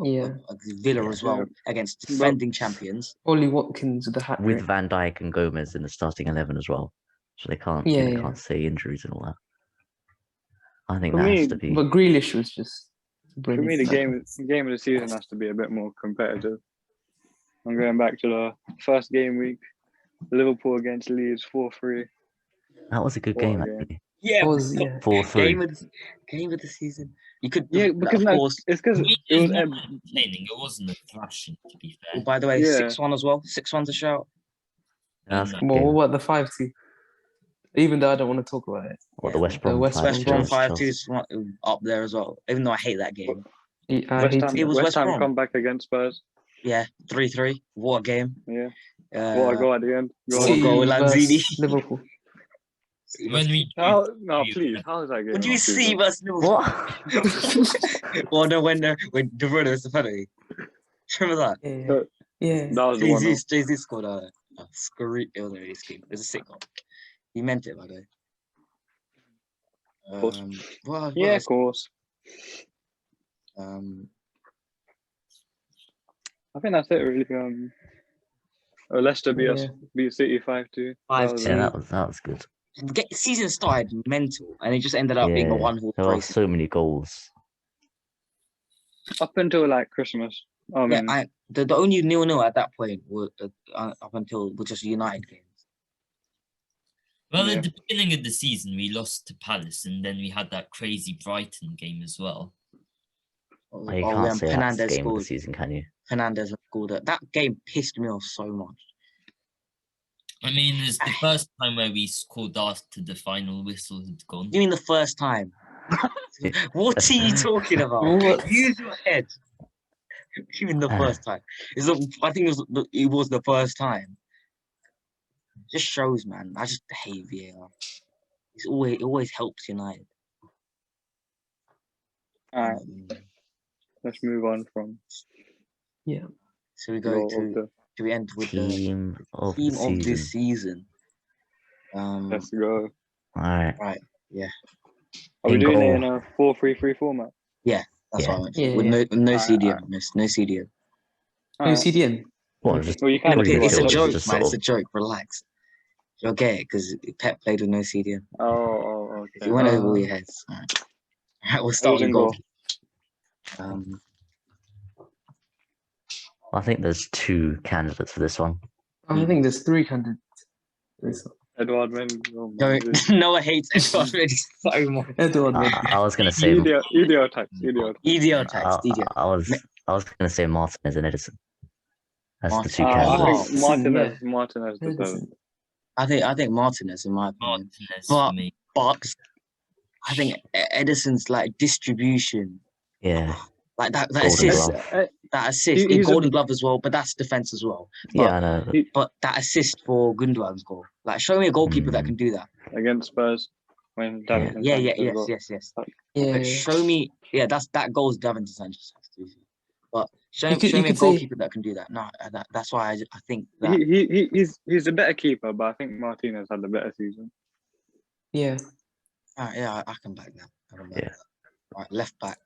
[SPEAKER 5] Yeah.
[SPEAKER 4] Villa
[SPEAKER 1] Yeah.
[SPEAKER 4] as well against defending champions.
[SPEAKER 5] Ollie Watkins with the hat
[SPEAKER 1] With
[SPEAKER 5] trick.
[SPEAKER 1] Van Dijk and Gomez in the starting 11 as well, so they can't say injuries and all that. I think
[SPEAKER 2] For
[SPEAKER 1] that
[SPEAKER 2] me-
[SPEAKER 1] has to be.
[SPEAKER 5] But Grealish was just
[SPEAKER 2] For
[SPEAKER 5] brilliant.
[SPEAKER 2] me, the game of the season has to be a bit more competitive. I'm going back to the first game week. Liverpool against Leeds, 4-3.
[SPEAKER 1] That was a good
[SPEAKER 2] What
[SPEAKER 1] game
[SPEAKER 2] a game.
[SPEAKER 1] actually.
[SPEAKER 4] Yeah,
[SPEAKER 5] Was, yeah.
[SPEAKER 1] 4-3.
[SPEAKER 4] game of the season. You could
[SPEAKER 2] Yeah, because
[SPEAKER 4] of course.
[SPEAKER 2] it's because
[SPEAKER 3] it
[SPEAKER 2] it was.
[SPEAKER 3] was more entertaining. It wasn't a thrashing, to be fair.
[SPEAKER 4] Oh, by the way,
[SPEAKER 2] Yeah.
[SPEAKER 4] 6-1 as well. 6-1 to shout.
[SPEAKER 1] That's a good
[SPEAKER 5] Well,
[SPEAKER 1] game.
[SPEAKER 5] what about the 5-2? Even though I don't want to talk about it.
[SPEAKER 1] Or the West Brom
[SPEAKER 5] West
[SPEAKER 1] 5-2
[SPEAKER 4] West Brom
[SPEAKER 1] against
[SPEAKER 4] 5-2
[SPEAKER 1] Chelsea.
[SPEAKER 4] is up there as well. Even though I hate that game.
[SPEAKER 5] I
[SPEAKER 2] West
[SPEAKER 5] hate
[SPEAKER 2] Ham,
[SPEAKER 5] it.
[SPEAKER 4] It was
[SPEAKER 2] West
[SPEAKER 4] West
[SPEAKER 2] Ham
[SPEAKER 4] Brom.
[SPEAKER 2] come back against Spurs.
[SPEAKER 4] Yeah, 3-3. What a game.
[SPEAKER 2] Yeah.
[SPEAKER 4] Uh,
[SPEAKER 2] What a goal at the end. Goal.
[SPEAKER 4] City. goal, Lanzini.
[SPEAKER 5] versus Liverpool.
[SPEAKER 3] When we
[SPEAKER 2] No, please. How is that game?
[SPEAKER 4] What do you
[SPEAKER 2] not
[SPEAKER 4] see
[SPEAKER 2] season?
[SPEAKER 4] versus Liverpool?
[SPEAKER 1] What?
[SPEAKER 4] Well, no, when De Bruyne was the penalty. Remember that?
[SPEAKER 5] Yeah. Yeah.
[SPEAKER 2] That was the one.
[SPEAKER 4] Jesus scored a scream. It wasn't really a scheme. It was a sick goal. He meant it, by the way.
[SPEAKER 2] course.
[SPEAKER 4] Well,
[SPEAKER 2] Yeah, of course. I think that's it, really. Leicester beat City 5-2.
[SPEAKER 4] 5-2.
[SPEAKER 1] Yeah, that was good.
[SPEAKER 4] The season started mental, and it just ended up being a one-horse
[SPEAKER 1] There are
[SPEAKER 4] race.
[SPEAKER 1] so many goals.
[SPEAKER 2] Up until like Christmas.
[SPEAKER 4] Yeah, the only 0-0 at that point was up until was just United games.
[SPEAKER 3] Well,
[SPEAKER 2] Yeah.
[SPEAKER 3] at the beginning of the season, we lost to Palace, and then we had that crazy Brighton game as well.
[SPEAKER 1] You
[SPEAKER 4] when
[SPEAKER 1] can't say that's the
[SPEAKER 4] Fernandes
[SPEAKER 1] game of the
[SPEAKER 4] scored.
[SPEAKER 1] season, can you?
[SPEAKER 4] Fernandes scored it. That game pissed me off so much.
[SPEAKER 3] I mean, it's the first time where we scored after the final whistle had gone.
[SPEAKER 4] You mean the first time? What are you talking about?
[SPEAKER 5] What?
[SPEAKER 4] Use your head. Even the first time. I think it was the first time. Just shows, man. I just hate VAR. It always helps United.
[SPEAKER 2] Alright, let's move on from.
[SPEAKER 5] Yeah.
[SPEAKER 4] So we go to. Should we end with the
[SPEAKER 1] Team of
[SPEAKER 4] team
[SPEAKER 1] the
[SPEAKER 4] of
[SPEAKER 1] season.
[SPEAKER 4] this season?
[SPEAKER 2] Let's go.
[SPEAKER 1] All right.
[SPEAKER 2] Are we
[SPEAKER 1] In
[SPEAKER 2] doing it in
[SPEAKER 1] goal.
[SPEAKER 2] a 4-3-3 format?
[SPEAKER 4] That's
[SPEAKER 1] Yeah.
[SPEAKER 4] what I went for.
[SPEAKER 5] Yeah,
[SPEAKER 4] With
[SPEAKER 5] yeah.
[SPEAKER 4] no
[SPEAKER 2] Alright,
[SPEAKER 4] CDM. No CDM.
[SPEAKER 5] No
[SPEAKER 2] Alright.
[SPEAKER 5] CDN.
[SPEAKER 1] What? Just
[SPEAKER 2] Well, you can't
[SPEAKER 1] Really
[SPEAKER 2] do
[SPEAKER 4] It's a
[SPEAKER 1] chill,
[SPEAKER 4] joke,
[SPEAKER 1] just
[SPEAKER 4] man. It's
[SPEAKER 1] sort
[SPEAKER 4] a joke. Relax. You'll get it because Pep played with no CDM.
[SPEAKER 2] Oh,
[SPEAKER 4] If
[SPEAKER 2] okay.
[SPEAKER 4] you went over all your heads. All right, we'll start
[SPEAKER 2] Who's
[SPEAKER 4] with
[SPEAKER 2] in
[SPEAKER 4] goal.
[SPEAKER 2] goal?
[SPEAKER 1] I think there's two candidates for this one.
[SPEAKER 5] I think there's 3 candidates. This one.
[SPEAKER 2] Edward Mendy. Oh,
[SPEAKER 4] No,
[SPEAKER 2] my goodness.
[SPEAKER 4] Noah hates Edward Mendy so much.
[SPEAKER 5] Edward Mendy.
[SPEAKER 1] I was gonna say.
[SPEAKER 2] EDO types.
[SPEAKER 4] EDL tax. EDL.
[SPEAKER 1] I was I was going to say Martinez and Edison. That's the two
[SPEAKER 4] Martinez.
[SPEAKER 2] I
[SPEAKER 1] candidates.
[SPEAKER 2] think Martinez deserves.
[SPEAKER 5] Edison.
[SPEAKER 4] I think Martinez, in my opinion.
[SPEAKER 3] Martinez
[SPEAKER 4] But
[SPEAKER 3] for me.
[SPEAKER 4] I think Edison's like distribution,
[SPEAKER 1] Yeah.
[SPEAKER 4] like that
[SPEAKER 1] Golden
[SPEAKER 4] assist,
[SPEAKER 1] Glove.
[SPEAKER 4] that assist,
[SPEAKER 2] He's a-
[SPEAKER 4] Golden Glove as well. But that's defense as well.
[SPEAKER 1] Yeah, I know.
[SPEAKER 4] But that assist for Gundogan's goal, like show me a goalkeeper that can do that.
[SPEAKER 2] against Spurs when Davinson
[SPEAKER 4] Yeah,
[SPEAKER 2] Sanchez
[SPEAKER 4] yes,
[SPEAKER 2] got-
[SPEAKER 4] yes, yes.
[SPEAKER 5] Yeah.
[SPEAKER 4] Like, show me, that goal is Davinson Sanchez. But show
[SPEAKER 5] You
[SPEAKER 4] me a
[SPEAKER 5] could say-
[SPEAKER 4] goalkeeper that can do that. No, that's why I think that.
[SPEAKER 2] He's a better keeper, but I think Martinez had the better season.
[SPEAKER 5] Yeah.
[SPEAKER 4] Yeah, I can back that.
[SPEAKER 1] Yeah.
[SPEAKER 4] Right, left back.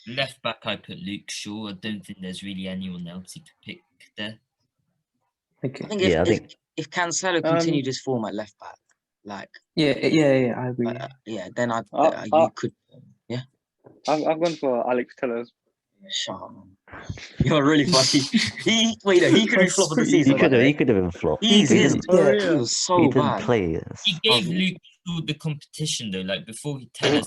[SPEAKER 3] Left back, I put Luke Shaw. I don't think there's really anyone else you could pick there.
[SPEAKER 5] Okay.
[SPEAKER 4] I think
[SPEAKER 1] Yeah, I think-
[SPEAKER 4] if Cancelo continued his form at left back, like
[SPEAKER 5] Yeah, I agree.
[SPEAKER 4] then
[SPEAKER 2] Uh,
[SPEAKER 4] you could.
[SPEAKER 2] I've gone for Alex Tellers.
[SPEAKER 4] Shut up, man. You're really funny. He could be flop of the season.
[SPEAKER 1] He
[SPEAKER 4] by the way.
[SPEAKER 1] could have been flopped.
[SPEAKER 4] He
[SPEAKER 1] didn't-
[SPEAKER 4] he was
[SPEAKER 1] he
[SPEAKER 4] so
[SPEAKER 1] didn't
[SPEAKER 4] bad.
[SPEAKER 1] play.
[SPEAKER 3] He gave
[SPEAKER 4] Oh.
[SPEAKER 3] Luke Shaw the competition though, like before he tell us.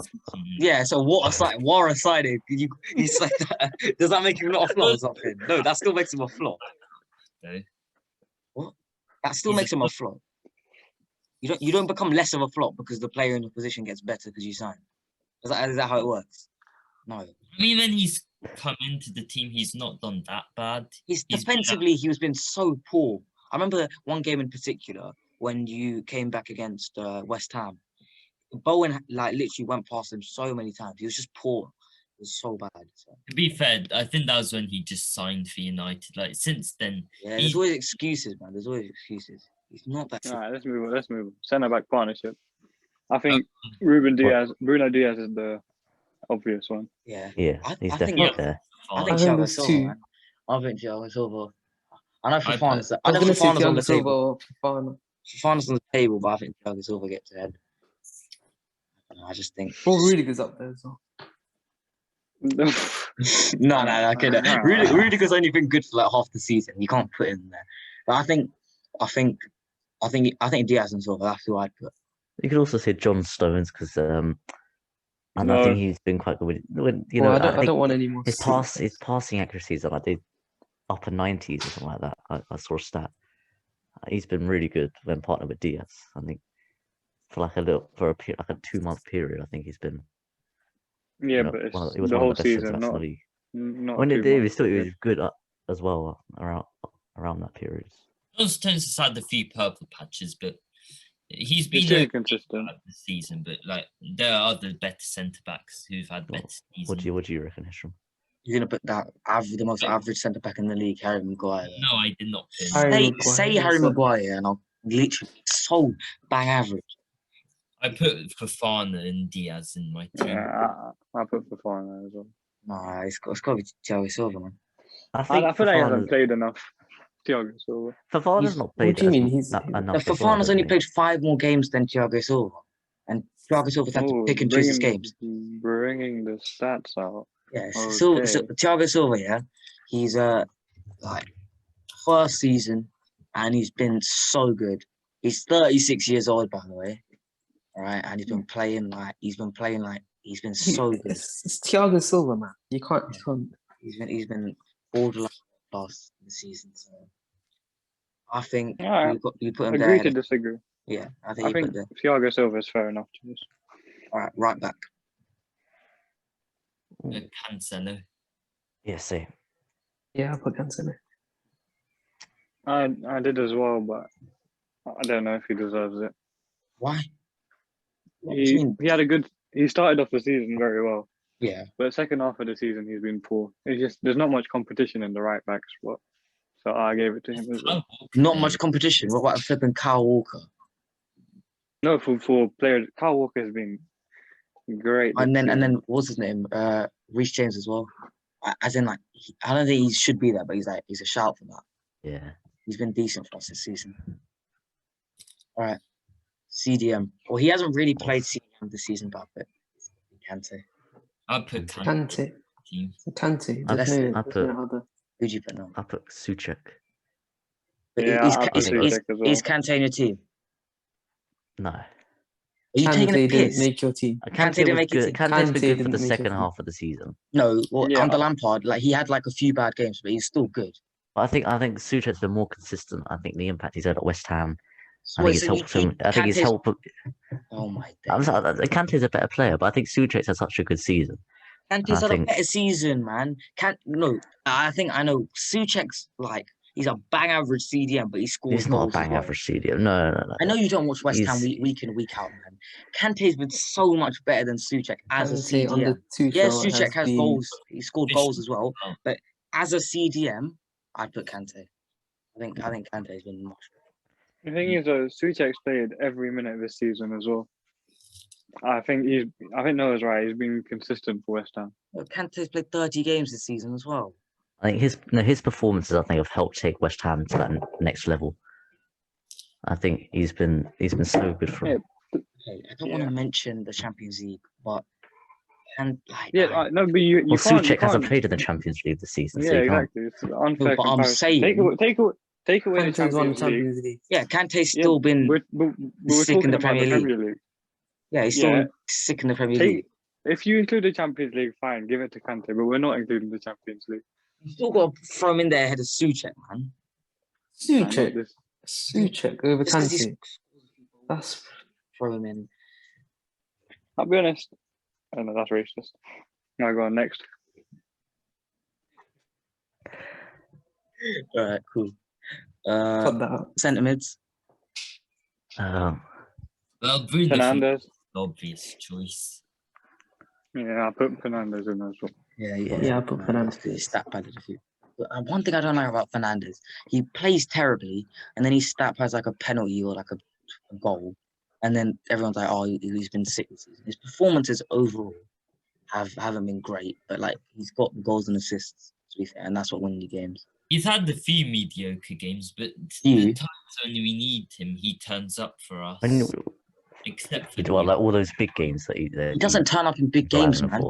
[SPEAKER 4] Yeah, so what aside, he's like that. Does that make him not a flop or something? No, that still makes him a flop.
[SPEAKER 3] though.
[SPEAKER 4] What? That still
[SPEAKER 3] He's
[SPEAKER 4] makes him a flop. You don't become less of a flop because the player in your position gets better because you sign. Is that how it works? No.
[SPEAKER 3] I mean, when he's come into the team, he's not done that bad.
[SPEAKER 4] He's
[SPEAKER 3] He's been
[SPEAKER 4] defensively, he was been so poor. I remember one game in particular when you came back against West Ham. Bowen like literally went past him so many times. He was just poor. It was so bad. So,
[SPEAKER 3] To be fair, I think that was when he just signed for United. Like since then,
[SPEAKER 4] yeah, there's always excuses, man. There's always excuses. He's not that.
[SPEAKER 2] All right, let's move on. Centre back partnership. I think Bruno Diaz is the obvious one.
[SPEAKER 4] Yeah,
[SPEAKER 1] Yeah,
[SPEAKER 4] I
[SPEAKER 1] he's
[SPEAKER 4] think-
[SPEAKER 1] definitely there.
[SPEAKER 4] I think
[SPEAKER 5] I think
[SPEAKER 4] Thiago
[SPEAKER 5] there's
[SPEAKER 4] Silva,
[SPEAKER 5] two.
[SPEAKER 4] man. I think Thiago Silva. I know
[SPEAKER 3] I
[SPEAKER 4] Fofana's. I
[SPEAKER 5] I was
[SPEAKER 4] know
[SPEAKER 5] gonna say
[SPEAKER 4] Fofana's on the
[SPEAKER 5] Thiago Silva
[SPEAKER 4] table.
[SPEAKER 5] or Fofana.
[SPEAKER 4] Fofana's on the table, but I think Thiago Silva gets ahead. I just think.
[SPEAKER 5] Paul Rudiger's up there as well.
[SPEAKER 4] No. Okay, no. Rudiger's only been good for like half the season. You can't put him there. But I think Diaz and Silva. That's who I'd put.
[SPEAKER 1] You could also say John Stones because and I
[SPEAKER 2] No.
[SPEAKER 1] think he's been quite good with
[SPEAKER 5] Well, I
[SPEAKER 1] think
[SPEAKER 5] don't want any more.
[SPEAKER 1] his
[SPEAKER 5] City.
[SPEAKER 1] passing accuracy is like the upper 90s or something like that. I saw a stat. He's been really good when partnered with Diaz. I think for a 2-month period, I think he's been
[SPEAKER 2] Yeah, but it's
[SPEAKER 1] he was
[SPEAKER 2] the
[SPEAKER 1] one
[SPEAKER 2] whole
[SPEAKER 1] of the best
[SPEAKER 2] season,
[SPEAKER 1] centre backs in
[SPEAKER 2] not
[SPEAKER 1] the league.
[SPEAKER 2] not.
[SPEAKER 1] When
[SPEAKER 2] 2
[SPEAKER 1] it did, he
[SPEAKER 2] months.
[SPEAKER 1] was good as well around that period.
[SPEAKER 3] John Stones has had a few purple patches, but he's been
[SPEAKER 2] He's too
[SPEAKER 3] okay
[SPEAKER 2] inconsistent.
[SPEAKER 3] this season. But like there are other better centre backs who've had better seasons.
[SPEAKER 1] What do you reckon, Hisham?
[SPEAKER 4] You're gonna put that the most average centre back in the league, Harry Maguire.
[SPEAKER 3] No, I did not put him.
[SPEAKER 5] Harry
[SPEAKER 4] Say
[SPEAKER 5] Maguire,
[SPEAKER 4] Harry
[SPEAKER 5] so-
[SPEAKER 4] Maguire, and I'll literally so bang average.
[SPEAKER 3] I put Fofana and Diaz in my team.
[SPEAKER 2] Yeah, I put Fofana as well.
[SPEAKER 4] Nah, it's got to be Thiago Silva, man.
[SPEAKER 1] I
[SPEAKER 2] I feel like he hasn't
[SPEAKER 1] Fofana's-
[SPEAKER 2] played enough. Thiago Silva.
[SPEAKER 1] Fofana's not played.
[SPEAKER 5] What do you
[SPEAKER 1] as
[SPEAKER 5] mean?
[SPEAKER 1] mu-
[SPEAKER 5] He's-
[SPEAKER 1] that-
[SPEAKER 5] he's-
[SPEAKER 1] enough
[SPEAKER 4] Now,
[SPEAKER 1] as well,
[SPEAKER 4] Fofana's only
[SPEAKER 1] hasn't he?
[SPEAKER 4] played 5 more games than Thiago Silva, and Thiago Silva's had to pick and choose his games.
[SPEAKER 2] Bringing the stats out.
[SPEAKER 4] Yes,
[SPEAKER 2] Okay.
[SPEAKER 4] so Thiago Silva, yeah, he's like first season, and he's been so good. He's 36 years old, by the way, right? And he's been playing like he's been so good.
[SPEAKER 5] It's Thiago Silva, man. You can't.
[SPEAKER 4] He's been borderline last season. So I think
[SPEAKER 2] All right.
[SPEAKER 4] you put him
[SPEAKER 2] Agree
[SPEAKER 4] there.
[SPEAKER 2] to disagree.
[SPEAKER 4] Yeah, I think
[SPEAKER 2] I
[SPEAKER 4] you
[SPEAKER 2] think
[SPEAKER 4] put there.
[SPEAKER 2] Thiago Silva is fair enough to this.
[SPEAKER 4] All right back.
[SPEAKER 3] Cancelo.
[SPEAKER 1] Yeah, same.
[SPEAKER 5] Yeah, I put Cancelo.
[SPEAKER 2] I did as well, but I don't know if he deserves it.
[SPEAKER 4] Why? What do you mean?
[SPEAKER 2] He had a good. He started off the season very well,
[SPEAKER 4] Yeah,
[SPEAKER 2] but second half of the season he's been poor. It's just there's not much competition in the right back spot, so I gave it to him as well.
[SPEAKER 4] not much competition. What about flipping Kyle Walker?
[SPEAKER 2] No, for players, Kyle Walker has been great.
[SPEAKER 4] And
[SPEAKER 2] this
[SPEAKER 4] then
[SPEAKER 2] season.
[SPEAKER 4] what's his name? Reece James as well. As in, like, I don't think he should be there, but he's a shout for that.
[SPEAKER 1] Yeah.
[SPEAKER 4] He's been decent for us this season. All right, CDM. Well, he hasn't really played CDM this season, but Kante.
[SPEAKER 3] I put
[SPEAKER 5] Kante.
[SPEAKER 3] team.
[SPEAKER 5] Kante.
[SPEAKER 1] I
[SPEAKER 5] There's no,
[SPEAKER 1] put-
[SPEAKER 5] there's no other.
[SPEAKER 4] Who'd you put now?
[SPEAKER 1] I put Suchek.
[SPEAKER 4] But
[SPEAKER 2] Yeah, I put
[SPEAKER 4] is
[SPEAKER 2] Suchek as well.
[SPEAKER 4] Kante in your team?
[SPEAKER 1] No.
[SPEAKER 4] Are you taking a
[SPEAKER 5] Kante didn't
[SPEAKER 4] piss?
[SPEAKER 5] make your team.
[SPEAKER 4] Kante didn't
[SPEAKER 1] was
[SPEAKER 4] make it
[SPEAKER 1] good.
[SPEAKER 4] team.
[SPEAKER 1] Kante's been
[SPEAKER 5] Kante
[SPEAKER 1] good for the
[SPEAKER 5] didn't make your
[SPEAKER 1] second
[SPEAKER 5] team.
[SPEAKER 1] half of the season.
[SPEAKER 4] No, well,
[SPEAKER 2] Yeah.
[SPEAKER 4] under Lampard, like he had like a few bad games, but he's still good.
[SPEAKER 1] But I think Souček's been more consistent. I think the impact he's had at West Ham. I
[SPEAKER 4] Wait,
[SPEAKER 1] think it's
[SPEAKER 4] so you
[SPEAKER 1] helped him.
[SPEAKER 4] think
[SPEAKER 1] I think it's
[SPEAKER 4] Kante's-
[SPEAKER 1] helped.
[SPEAKER 4] Oh my
[SPEAKER 1] I'm
[SPEAKER 4] days.
[SPEAKER 1] sorry, Kante's a better player, but I think Souček's had such a good season.
[SPEAKER 4] Kante's
[SPEAKER 1] I
[SPEAKER 4] had a
[SPEAKER 1] think-
[SPEAKER 4] better season, man. No, I think I know. Souček's like he's a bang average CDM, but he scores
[SPEAKER 1] He's not a
[SPEAKER 4] goals as
[SPEAKER 1] bang
[SPEAKER 4] well.
[SPEAKER 1] average CDM. No.
[SPEAKER 4] I know you don't watch West Ham
[SPEAKER 1] He's-
[SPEAKER 4] week in, week out, man. Kante's been so much better than Souček as a
[SPEAKER 5] Kante under
[SPEAKER 4] CDM.
[SPEAKER 5] Tuchel
[SPEAKER 4] Yeah, Souček has
[SPEAKER 5] been
[SPEAKER 4] goals. He scored goals as well.
[SPEAKER 3] Oh.
[SPEAKER 4] But as a CDM, I'd put Kante. I think Kante's been much better.
[SPEAKER 2] The thing is, Souček's played every minute of this season as well. I think Noah's right. He's been consistent for West Ham.
[SPEAKER 4] Well, Kante's played 30 games this season as well.
[SPEAKER 1] I think his performances, I think, have helped take West Ham to that next level. I think he's been so good for him.
[SPEAKER 4] Okay, I don't want to mention the Champions League, but no, but
[SPEAKER 2] But you
[SPEAKER 1] Well,
[SPEAKER 2] can't.
[SPEAKER 1] Souček hasn't played in the Champions League this season, so
[SPEAKER 2] Yeah,
[SPEAKER 1] you can't.
[SPEAKER 2] exactly. It's an unfair
[SPEAKER 4] but I'm
[SPEAKER 2] comparison.
[SPEAKER 4] saying-
[SPEAKER 2] Take away the
[SPEAKER 5] Kante's won
[SPEAKER 2] Champions League.
[SPEAKER 5] Champions League.
[SPEAKER 4] yeah, Kante's
[SPEAKER 2] Yeah,
[SPEAKER 4] still been
[SPEAKER 2] We're
[SPEAKER 4] sick in
[SPEAKER 2] talking
[SPEAKER 4] the
[SPEAKER 2] about the
[SPEAKER 4] Premier League.
[SPEAKER 2] Premier League.
[SPEAKER 4] yeah, he's still
[SPEAKER 2] yeah.
[SPEAKER 4] sick in the Premier League.
[SPEAKER 2] If you include the Champions League, fine, give it to Kante. But we're not including the Champions League.
[SPEAKER 4] You still got to throw him in there ahead of Souček, man.
[SPEAKER 2] Nah, not
[SPEAKER 5] Souček.
[SPEAKER 2] this.
[SPEAKER 5] Souček over
[SPEAKER 4] Just 'cause he's-
[SPEAKER 5] Kante. That's
[SPEAKER 4] Throw him in.
[SPEAKER 2] I'll be honest. Oh no, that's racist. Now go on next.
[SPEAKER 4] All right, cool.
[SPEAKER 5] cut that out.
[SPEAKER 4] Centre mids.
[SPEAKER 1] Um,
[SPEAKER 3] Well, Bruno
[SPEAKER 2] Fernandes.
[SPEAKER 3] obvious choice.
[SPEAKER 2] Yeah, I put Fernandes in as well.
[SPEAKER 5] Yeah, I put Fernandes.
[SPEAKER 4] He's stat padded a few. But, one thing I don't like about Fernandes, he plays terribly, and then he stat pads like a penalty or like a goal, and then everyone's like, "Oh, he's been sick this season." His performances overall haven't been great, but like he's got goals and assists to be fair, and that's what wins you games.
[SPEAKER 3] He's had a few mediocre games, but
[SPEAKER 4] Few?
[SPEAKER 3] the times when we need him, he turns up for us.
[SPEAKER 1] when
[SPEAKER 3] Except for
[SPEAKER 1] you do like all those big games that
[SPEAKER 4] He doesn't turn up in big
[SPEAKER 1] games,
[SPEAKER 4] games, man.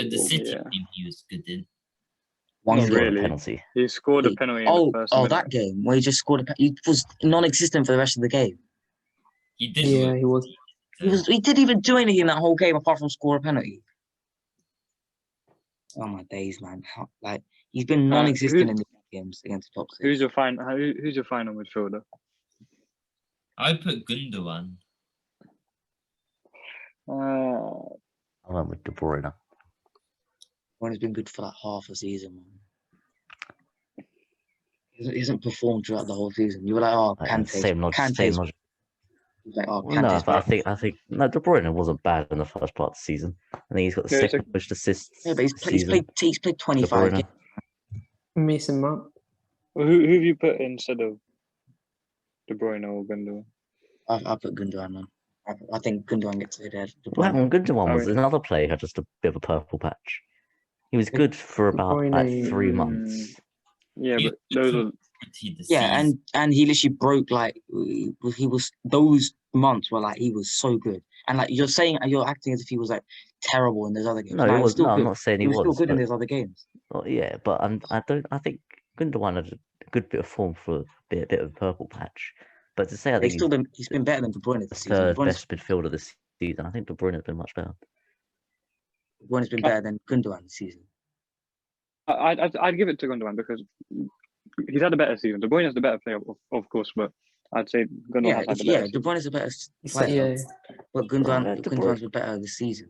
[SPEAKER 3] the City
[SPEAKER 2] Yeah.
[SPEAKER 3] game he was good in.
[SPEAKER 4] One
[SPEAKER 2] Not
[SPEAKER 4] game.
[SPEAKER 2] really.
[SPEAKER 1] penalty.
[SPEAKER 2] He scored a
[SPEAKER 4] Wait,
[SPEAKER 2] penalty in
[SPEAKER 4] Oh,
[SPEAKER 2] the first minute.
[SPEAKER 4] that game where he just scored he was non-existent for the rest of the game.
[SPEAKER 3] He did.
[SPEAKER 5] Yeah,
[SPEAKER 3] work.
[SPEAKER 5] he was.
[SPEAKER 4] He didn't even do anything in that whole game apart from score a penalty. Oh my days, man! Like he's been non-existent in the games against the top six.
[SPEAKER 2] Who's your final midfielder?
[SPEAKER 3] I put Gundogan.
[SPEAKER 1] I went with De Bruyne.
[SPEAKER 4] When he's been good for like half a season, man. He hasn't performed throughout the whole season. You were like, oh,
[SPEAKER 1] Like,
[SPEAKER 4] Kante.
[SPEAKER 1] same logic.
[SPEAKER 4] He's like, oh,
[SPEAKER 1] Well, no,
[SPEAKER 4] Kante's
[SPEAKER 1] but I
[SPEAKER 4] better.
[SPEAKER 1] think De Bruyne wasn't bad in the first part of the season. I think he's got the
[SPEAKER 2] Yeah,
[SPEAKER 1] second most assists.
[SPEAKER 4] Yeah, but he's
[SPEAKER 1] this
[SPEAKER 4] played
[SPEAKER 1] season.
[SPEAKER 4] 25
[SPEAKER 1] Bruyne.
[SPEAKER 4] games.
[SPEAKER 5] Mason Mount.
[SPEAKER 2] Who have you put instead of De Bruyne or Gundogan?
[SPEAKER 4] I put Gundogan, man. I think Gundogan gets ahead of De
[SPEAKER 1] Well,
[SPEAKER 4] Bruyne.
[SPEAKER 1] Gundogan was
[SPEAKER 2] mean-
[SPEAKER 1] another player who had just a bit of a purple patch. He was good for about like
[SPEAKER 5] Bruyne,
[SPEAKER 1] 3 months.
[SPEAKER 2] Yeah,
[SPEAKER 3] He
[SPEAKER 2] but those are
[SPEAKER 3] The
[SPEAKER 4] Yeah,
[SPEAKER 3] season.
[SPEAKER 4] and he literally broke like he was those months were like he was so good. And like you're acting as if he was like terrible in those other games.
[SPEAKER 1] No, he
[SPEAKER 4] he
[SPEAKER 1] was.
[SPEAKER 4] still
[SPEAKER 1] No, I'm
[SPEAKER 4] good.
[SPEAKER 1] not saying
[SPEAKER 4] He
[SPEAKER 1] he
[SPEAKER 4] was still
[SPEAKER 1] was.
[SPEAKER 4] good in
[SPEAKER 1] But,
[SPEAKER 4] those other games.
[SPEAKER 1] well, yeah, but I think Gundogan had a good bit of form for a bit of a purple patch. But to say I think
[SPEAKER 4] He's been better than De Bruyne
[SPEAKER 1] the
[SPEAKER 4] this season.
[SPEAKER 1] third
[SPEAKER 4] De Bruyne's,
[SPEAKER 1] best midfielder this season, I think De Bruyne has been much better.
[SPEAKER 4] De Bruyne's been better than Gundogan this season.
[SPEAKER 2] I'd give it to Gundogan because he's had a better season. De Bruyne is the better player, of course, but I'd say Gundogan
[SPEAKER 4] Yeah,
[SPEAKER 2] has had the
[SPEAKER 4] yeah,
[SPEAKER 2] better.
[SPEAKER 4] De Bruyne's a better
[SPEAKER 5] He's
[SPEAKER 4] player,
[SPEAKER 5] yeah.
[SPEAKER 4] but
[SPEAKER 1] De Bruyne-
[SPEAKER 4] Gundogan's been better this season.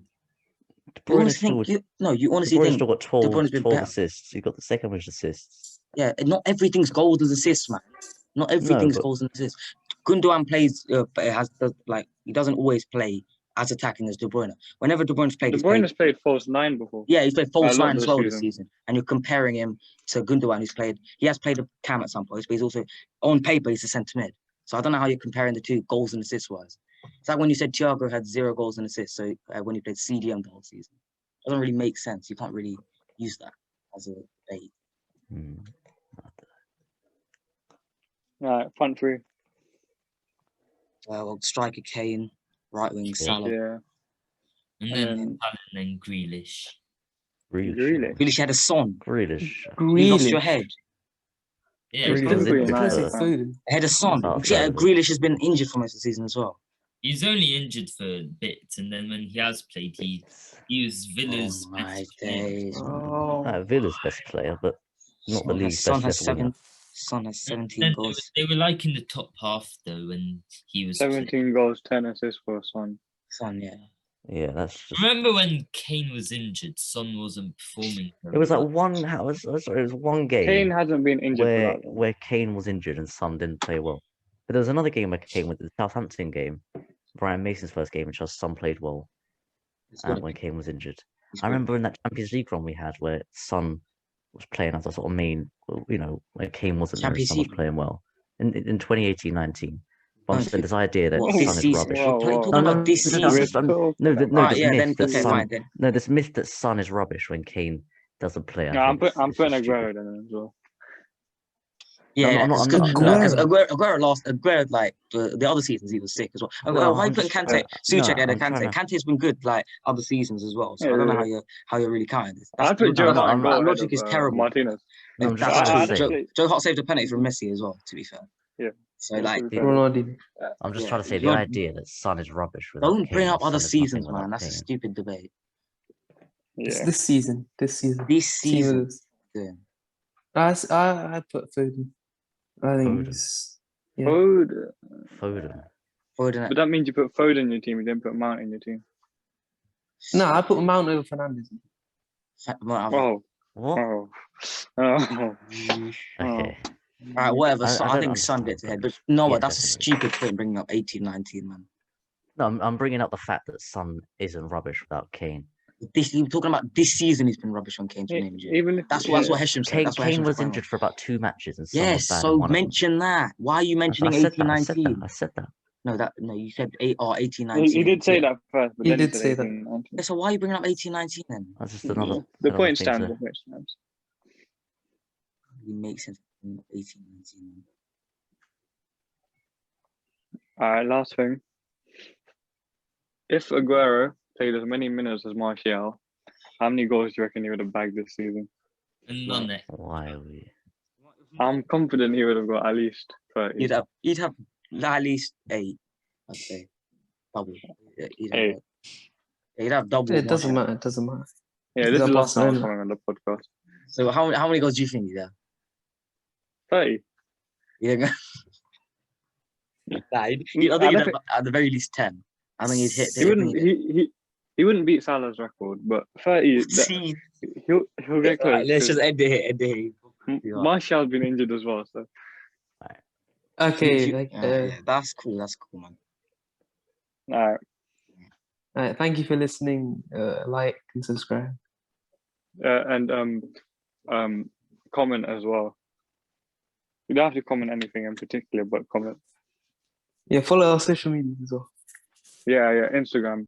[SPEAKER 1] De
[SPEAKER 4] You
[SPEAKER 1] Bruyne
[SPEAKER 4] honestly
[SPEAKER 1] still,
[SPEAKER 4] think you
[SPEAKER 1] De
[SPEAKER 4] honestly
[SPEAKER 1] Bruyne's
[SPEAKER 4] think
[SPEAKER 1] still got
[SPEAKER 4] De
[SPEAKER 1] 12,
[SPEAKER 4] Bruyne's been
[SPEAKER 1] 12
[SPEAKER 4] better.
[SPEAKER 1] assists. He got the second most assists.
[SPEAKER 4] Yeah, not everything's goals and assists, man. Not everything's
[SPEAKER 1] but-
[SPEAKER 4] goals and assists. Gundogan plays, but he doesn't always play as attacking as De Bruyne. Whenever De Bruyne's played,
[SPEAKER 2] De
[SPEAKER 4] he's
[SPEAKER 2] Bruyne
[SPEAKER 4] played
[SPEAKER 2] has played false nine before.
[SPEAKER 4] yeah, he's played false
[SPEAKER 2] a lot
[SPEAKER 4] nine as
[SPEAKER 2] this
[SPEAKER 4] well this
[SPEAKER 2] season.
[SPEAKER 4] season. And you're comparing him to Gundogan, he has played a cam at some points, but he's also on paper he's a centre mid. So I don't know how you're comparing the two goals and assists wise. It's like when you said Thiago had 0 goals and assists, so when he played CDM the whole season, it doesn't really make sense. You can't really use that as a debate.
[SPEAKER 1] Hmm.
[SPEAKER 2] Right, front three.
[SPEAKER 4] Well, striker Kane, right wing Salah.
[SPEAKER 2] Yeah.
[SPEAKER 3] And then
[SPEAKER 2] Um,
[SPEAKER 3] Haaland and Grealish.
[SPEAKER 1] Grealish.
[SPEAKER 2] Grealish.
[SPEAKER 4] Grealish had a son.
[SPEAKER 1] Grealish.
[SPEAKER 4] You lost your
[SPEAKER 5] Grealish.
[SPEAKER 4] head.
[SPEAKER 3] Yeah,
[SPEAKER 2] Grealish
[SPEAKER 1] Because
[SPEAKER 2] is
[SPEAKER 1] it-
[SPEAKER 2] pretty
[SPEAKER 1] because
[SPEAKER 2] nice,
[SPEAKER 1] it-
[SPEAKER 2] man.
[SPEAKER 5] Foden.
[SPEAKER 4] Had a son.
[SPEAKER 1] Oh,
[SPEAKER 4] Yeah,
[SPEAKER 1] fair.
[SPEAKER 4] Grealish has been injured for most of the season as well.
[SPEAKER 3] He's only injured for a bit, and then when he has played, he was Villa's
[SPEAKER 4] Oh my
[SPEAKER 3] best player.
[SPEAKER 4] days.
[SPEAKER 5] Oh,
[SPEAKER 1] Villa's best player, but not the league's best left winger.
[SPEAKER 4] Son has 17
[SPEAKER 3] Then
[SPEAKER 4] goals.
[SPEAKER 3] they were like in the top half though when he was.
[SPEAKER 2] 17 goals, 10 assists for Son.
[SPEAKER 4] Son, yeah.
[SPEAKER 1] Yeah, that's just.
[SPEAKER 3] Remember when Kane was injured? Son wasn't performing.
[SPEAKER 1] It was like
[SPEAKER 3] very well.
[SPEAKER 1] it was one game
[SPEAKER 2] Kane hasn't been injured for that long.
[SPEAKER 1] where Kane was injured and Son didn't play well. But there was another game where Kane with the Southampton game, Brian Mason's first game, in which Son played well
[SPEAKER 4] It's good.
[SPEAKER 1] when Kane was injured.
[SPEAKER 4] It's
[SPEAKER 1] I
[SPEAKER 4] good.
[SPEAKER 1] remember in that Champions League run we had where Son was playing as a sort of main, where Kane wasn't there and
[SPEAKER 4] Champions
[SPEAKER 1] Son was
[SPEAKER 4] League?
[SPEAKER 1] playing well in 2018-19. But I'm
[SPEAKER 4] No,
[SPEAKER 1] saying this idea that
[SPEAKER 4] What,
[SPEAKER 1] Son
[SPEAKER 4] this
[SPEAKER 1] is
[SPEAKER 4] season?
[SPEAKER 1] rubbish.
[SPEAKER 2] Whoa,
[SPEAKER 4] You're
[SPEAKER 2] whoa.
[SPEAKER 4] talking about this
[SPEAKER 1] no,
[SPEAKER 4] season.
[SPEAKER 2] We're
[SPEAKER 4] Yeah, then
[SPEAKER 1] myth that
[SPEAKER 4] okay,
[SPEAKER 1] Son,
[SPEAKER 4] fine then.
[SPEAKER 1] no, this myth that Son is rubbish when Kane doesn't play. I
[SPEAKER 2] No, I'm
[SPEAKER 1] think
[SPEAKER 2] putting
[SPEAKER 1] it's just stupid.
[SPEAKER 2] Aguero in as well.
[SPEAKER 4] Yeah,
[SPEAKER 1] I'm not-
[SPEAKER 4] it's
[SPEAKER 1] I'm
[SPEAKER 4] good.
[SPEAKER 1] not-
[SPEAKER 4] No,
[SPEAKER 5] Aguero.
[SPEAKER 4] because Aguero like the other seasons he was sick as well.
[SPEAKER 1] No,
[SPEAKER 4] Why are you
[SPEAKER 1] I'm
[SPEAKER 4] putting
[SPEAKER 1] just
[SPEAKER 4] Kante? Suchek and
[SPEAKER 1] I'm trying
[SPEAKER 4] Kante.
[SPEAKER 1] to-
[SPEAKER 4] Kante's been good like other seasons as well. So I
[SPEAKER 2] Yeah,
[SPEAKER 4] don't know
[SPEAKER 2] yeah.
[SPEAKER 4] how you're really counting this.
[SPEAKER 2] I put Joe
[SPEAKER 1] I'm not-
[SPEAKER 2] Hart
[SPEAKER 1] I'm
[SPEAKER 2] in
[SPEAKER 1] not-
[SPEAKER 2] goal
[SPEAKER 4] that
[SPEAKER 2] ahead
[SPEAKER 4] logic is
[SPEAKER 2] of,
[SPEAKER 4] terrible.
[SPEAKER 2] Martinez.
[SPEAKER 1] No, I'm just
[SPEAKER 4] That's
[SPEAKER 1] trying
[SPEAKER 4] true.
[SPEAKER 1] to say.
[SPEAKER 4] Joe Hart saved a penalty from Messi as well. To be fair.
[SPEAKER 2] Yeah.
[SPEAKER 4] So
[SPEAKER 2] Yeah,
[SPEAKER 4] like,
[SPEAKER 2] to be fair.
[SPEAKER 5] Ronaldo.
[SPEAKER 1] I'm just
[SPEAKER 4] yeah,
[SPEAKER 1] trying to say the
[SPEAKER 4] you're-
[SPEAKER 1] idea that Son is rubbish without
[SPEAKER 4] don't
[SPEAKER 1] Kane.
[SPEAKER 4] bring up
[SPEAKER 1] and
[SPEAKER 4] other
[SPEAKER 1] Son is nothing
[SPEAKER 4] seasons,
[SPEAKER 1] without
[SPEAKER 4] man. That's a
[SPEAKER 1] Kane.
[SPEAKER 4] stupid debate.
[SPEAKER 5] It's
[SPEAKER 2] Yeah.
[SPEAKER 5] this season. This season.
[SPEAKER 4] This
[SPEAKER 5] Team
[SPEAKER 4] season,
[SPEAKER 5] is-
[SPEAKER 4] yeah.
[SPEAKER 5] I put Foden. I think
[SPEAKER 1] Foden.
[SPEAKER 5] he's yeah.
[SPEAKER 2] Foden.
[SPEAKER 1] Foden.
[SPEAKER 4] Foden.
[SPEAKER 2] But that means you put Foden in your team, you didn't put Mount in your team.
[SPEAKER 5] No, I put Mount over Fernandes.
[SPEAKER 2] Oh.
[SPEAKER 1] What?
[SPEAKER 2] Oh. Oh.
[SPEAKER 1] Okay.
[SPEAKER 4] Alright, whatever.
[SPEAKER 1] I
[SPEAKER 4] I
[SPEAKER 1] don't
[SPEAKER 4] think Son
[SPEAKER 1] understand,
[SPEAKER 4] gets ahead.
[SPEAKER 1] but-
[SPEAKER 4] But no,
[SPEAKER 1] Yeah,
[SPEAKER 4] that's a
[SPEAKER 1] definitely.
[SPEAKER 4] stupid point bringing up 18, 19, man.
[SPEAKER 1] No, I'm bringing up the fact that Son isn't rubbish without Kane.
[SPEAKER 4] You're talking about this season. He's been rubbish on Kane's
[SPEAKER 2] E-
[SPEAKER 4] name.
[SPEAKER 2] Even if
[SPEAKER 4] That's what Hesham said.
[SPEAKER 1] Kane,
[SPEAKER 4] That's what
[SPEAKER 1] Kane
[SPEAKER 4] Hesham's
[SPEAKER 1] was
[SPEAKER 4] going
[SPEAKER 1] injured
[SPEAKER 4] on.
[SPEAKER 1] for about 2 matches and Son
[SPEAKER 4] Yes,
[SPEAKER 1] was bad
[SPEAKER 4] so
[SPEAKER 1] in one of them.
[SPEAKER 4] mention that. Why are you mentioning
[SPEAKER 1] I said
[SPEAKER 4] 18,
[SPEAKER 1] that. I said
[SPEAKER 4] 19?
[SPEAKER 1] that. I said that.
[SPEAKER 4] No, you said 18, 19.
[SPEAKER 2] he did say that first, but
[SPEAKER 5] He
[SPEAKER 2] then
[SPEAKER 5] did
[SPEAKER 2] said
[SPEAKER 5] say that.
[SPEAKER 2] 18, 19.
[SPEAKER 4] Yeah, so why are you bringing up 18, 19 then?
[SPEAKER 1] That's just another.
[SPEAKER 2] The
[SPEAKER 1] another
[SPEAKER 2] point
[SPEAKER 1] thing
[SPEAKER 2] stands.
[SPEAKER 1] to-
[SPEAKER 2] The point stands.
[SPEAKER 4] It makes sense. 18, 19.
[SPEAKER 2] Alright, last thing. If Aguero played as many minutes as Martial, how many goals do you reckon he would have bagged this season?
[SPEAKER 3] And none.
[SPEAKER 1] Why are we?
[SPEAKER 2] I'm confident he would have got at least 30.
[SPEAKER 4] You'd have at least 8, I'd say. Double. Yeah,
[SPEAKER 2] Eight.
[SPEAKER 4] You'd have double.
[SPEAKER 5] It doesn't
[SPEAKER 4] Martial.
[SPEAKER 5] matter. It doesn't matter.
[SPEAKER 2] Yeah, this
[SPEAKER 5] He's
[SPEAKER 2] is the
[SPEAKER 5] at
[SPEAKER 2] last time I'm
[SPEAKER 5] Barcelona.
[SPEAKER 2] coming on the podcast.
[SPEAKER 4] So how many goals do you think he'd have?
[SPEAKER 2] 30.
[SPEAKER 4] Yeah. Nah, I think he'd have at the very least 10. I think he'd hit.
[SPEAKER 2] He wouldn't beat Salah's record, but 30.
[SPEAKER 4] See,
[SPEAKER 2] He'll get close.
[SPEAKER 4] let's just end it here.
[SPEAKER 2] Martial's been injured as well, so
[SPEAKER 5] Okay. Like,
[SPEAKER 4] Yeah, that's cool. That's cool, man.
[SPEAKER 2] alright.
[SPEAKER 5] thank you for listening. Like and subscribe.
[SPEAKER 2] And comment as well. You don't have to comment anything in particular, but comment.
[SPEAKER 5] Yeah, follow our social media as well.
[SPEAKER 2] Yeah, Instagram.